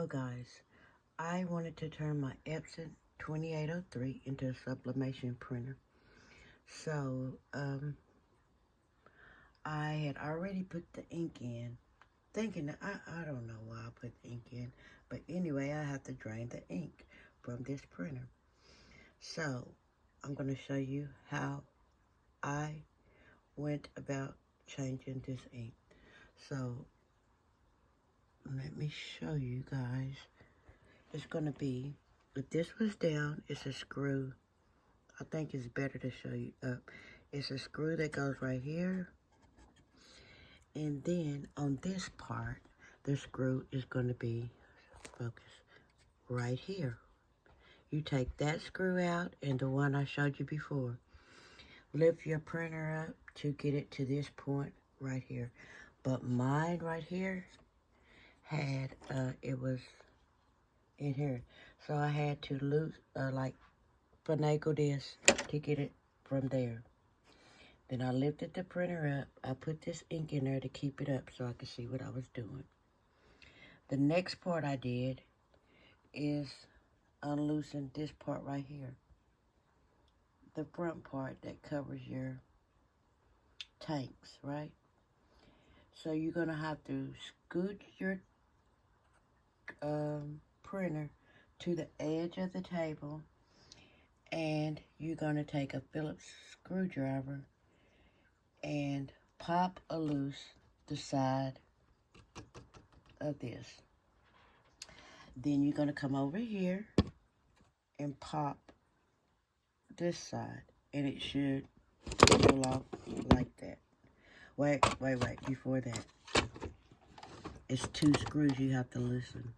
So guys, I wanted to turn my Epson 2803 into a sublimation printer. So, I had already put the ink in, thinking that I don't know why I put the ink in, but anyway, I have to drain the ink from this printer. So, I'm going to show you how I went about changing this ink. So, let me show you guys. It's going to be, if this was down, it's a screw. I think it's better to show you up. It's a screw that goes right here. And then on this part, the screw is going to be, focus, right here. You take that screw out and the one I showed you before. Lift your printer up to get it to this point right here. But mine right here had, it was in here. So I had to loose, like, finagle this to get it from there. Then I lifted the printer up. I put this ink in there to keep it up so I could see what I was doing. The next part I did is unloosen this part right here. The front part that covers your tanks, right? So you're going to have to scoot your printer to the edge of the table, and you're going to take a Phillips screwdriver and pop loose the side of this. Then you're going to come over here and pop this side, and it should pull off like that. Wait, before that, it's two screws you have to loosen.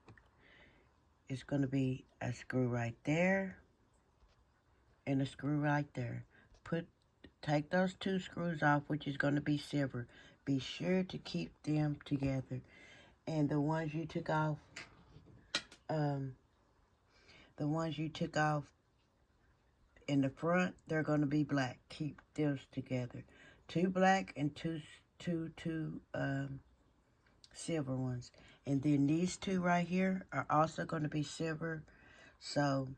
It's going to be a screw right there and a screw right there. Take those two screws off, which is going to be silver. Be sure to keep them together. And the ones you took off, in the front, they're going to be black. Keep those together. Two black and two silver ones. And then these two right here are also going to be silver. So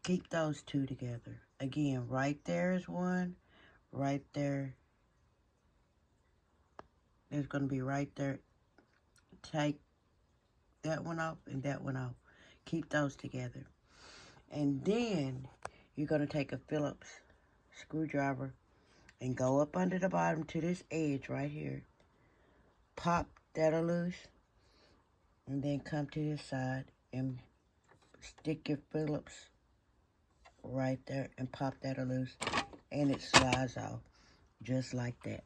keep those two together. Again, right there is one. Right there. There's going to be right there. Take that one off and that one off. Keep those together. And then you're going to take a Phillips screwdriver and go up under the bottom to this edge right here. Pop that loose. And then come to this side and stick your Phillips right there and pop that loose. And it slides off just like that.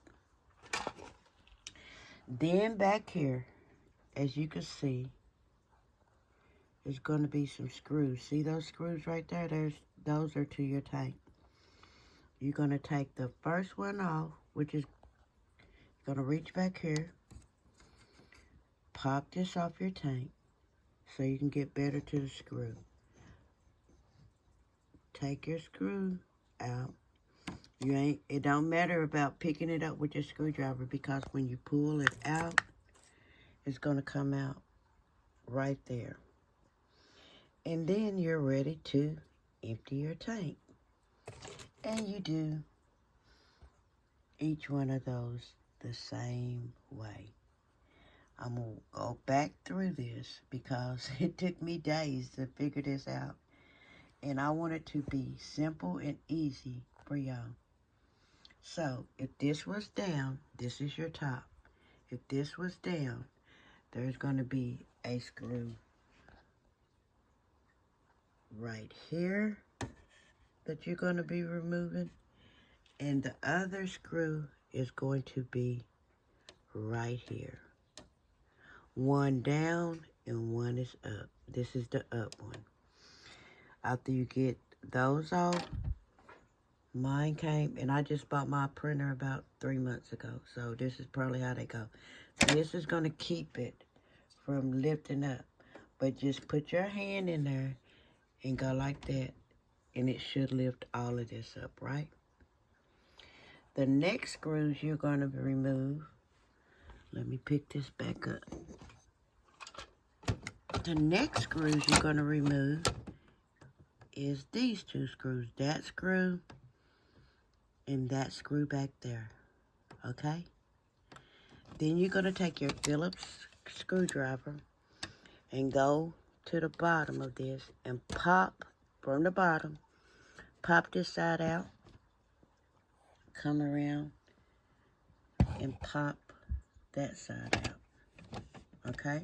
Then back here, as you can see, there's going to be some screws. See those screws right there? Those are to your tank. You're going to take the first one off, which is going to reach back here. Pop this off your tank so you can get better to the screw. Take your screw out. It don't matter about picking it up with your screwdriver, because when you pull it out, it's going to come out right there. And then you're ready to empty your tank. And you do each one of those the same way. I'm going to go back through this because it took me days to figure this out. And I want it to be simple and easy for y'all. So, if this was down, this is your top. If this was down, there's going to be a screw right here that you're going to be removing. And the other screw is going to be right here. One down and one is up. This is the up one. After you get those off, mine came, and I just bought my printer about 3 months ago. So this is probably how they go. This is going to keep it from lifting up. But just put your hand in there and go like that. And it should lift all of this up, right? The next screws you're going to remove. Let me pick this back up. The next screws you're going to remove is these two screws. That screw and that screw back there. Okay? Then you're going to take your Phillips screwdriver and go to the bottom of this and pop from the bottom. Pop this side out. Come around and pop that side out. Okay?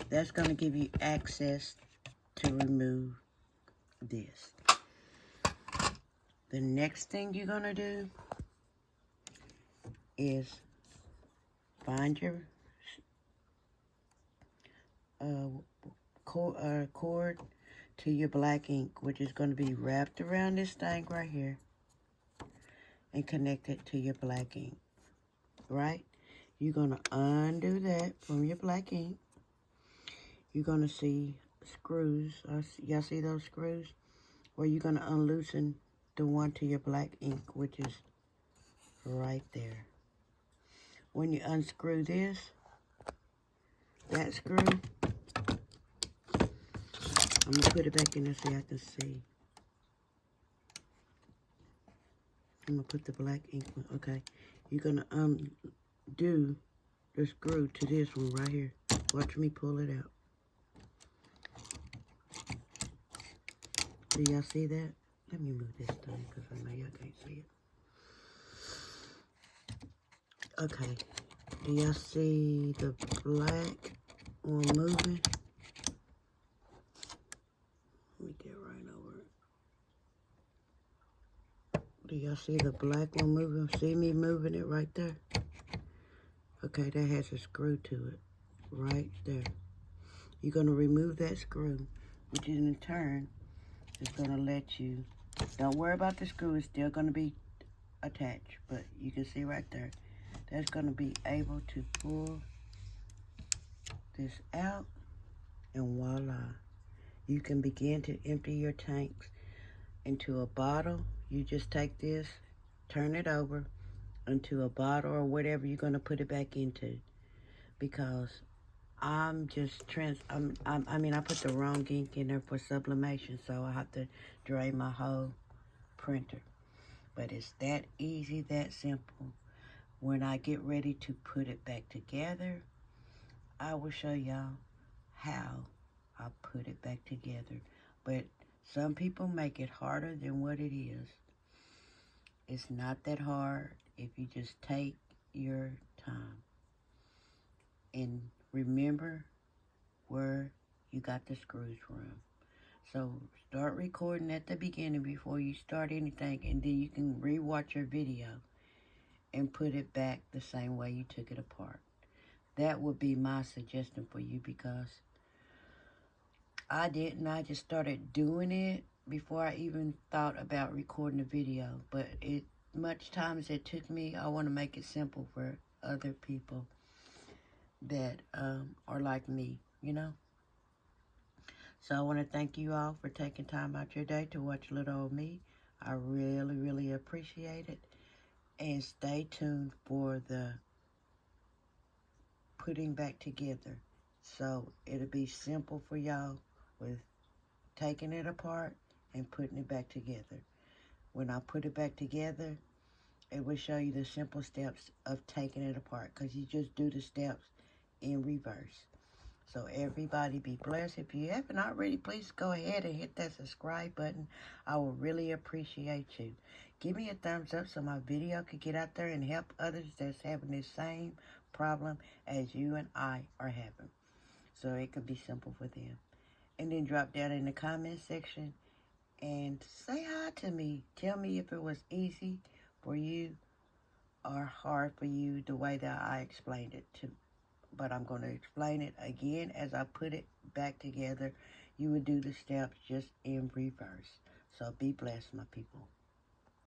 That's going to give you access to remove this. The next thing you're going to do is find your cord to your black ink, which is going to be wrapped around this thing right here and connected to your black ink, right? You're going to undo that from your black ink. You're going to see screws. Y'all see those screws? Where you're going to unloosen the one to your black ink, which is right there. When you unscrew this, that screw, I'm going to put it back in there so I can see. I'm going to put the black ink one. Okay. You're going to undo the screw to this one right here. Watch me pull it out. Do y'all see that? Let me move this thing because I know y'all can't see it. Okay. Do y'all see the black one moving? Let me get right over it. Do y'all see the black one moving? See me moving it right there? Okay, that has a screw to it. Right there. You're going to remove that screw, which in turn is going to let you... Don't worry about the screw. It's still going to be attached. But you can see right there. That's going to be able to pull this out. And voila. You can begin to empty your tanks into a bottle. You just take this, turn it over into a bottle or whatever you're going to put it back into. Because I'm just I mean, I put the wrong ink in there for sublimation, so I have to drain my whole printer. But it's that easy, that simple. When I get ready to put it back together, I will show y'all how I put it back together. But some people make it harder than what it is. It's not that hard if you just take your time. And remember where you got the screws from. So start recording at the beginning before you start anything, and then you can rewatch your video and put it back the same way you took it apart. That would be my suggestion for you, because I didn't. I just started doing it before I even thought about recording a video. But much time as it took me, I want to make it simple for other people that are like me, you know. So I want to thank you all for taking time out your day to watch little old me. I really, really appreciate it. And stay tuned for the putting back together. So it'll be simple for y'all with taking it apart and putting it back together. When I put it back together, it will show you the simple steps of taking it apart, because you just do the steps in reverse. So everybody be blessed. If you haven't already, please go ahead and hit that subscribe button. I will really appreciate you. Give me a thumbs up so my video could get out there and help others that's having the same problem as you and I are having. So it could be simple for them. And then drop down in the comment section and say hi to me. Tell me if it was easy for you or hard for you the way that I explained it to. But I'm going to explain it again as I put it back together. You would do the steps just in reverse. So be blessed, my people.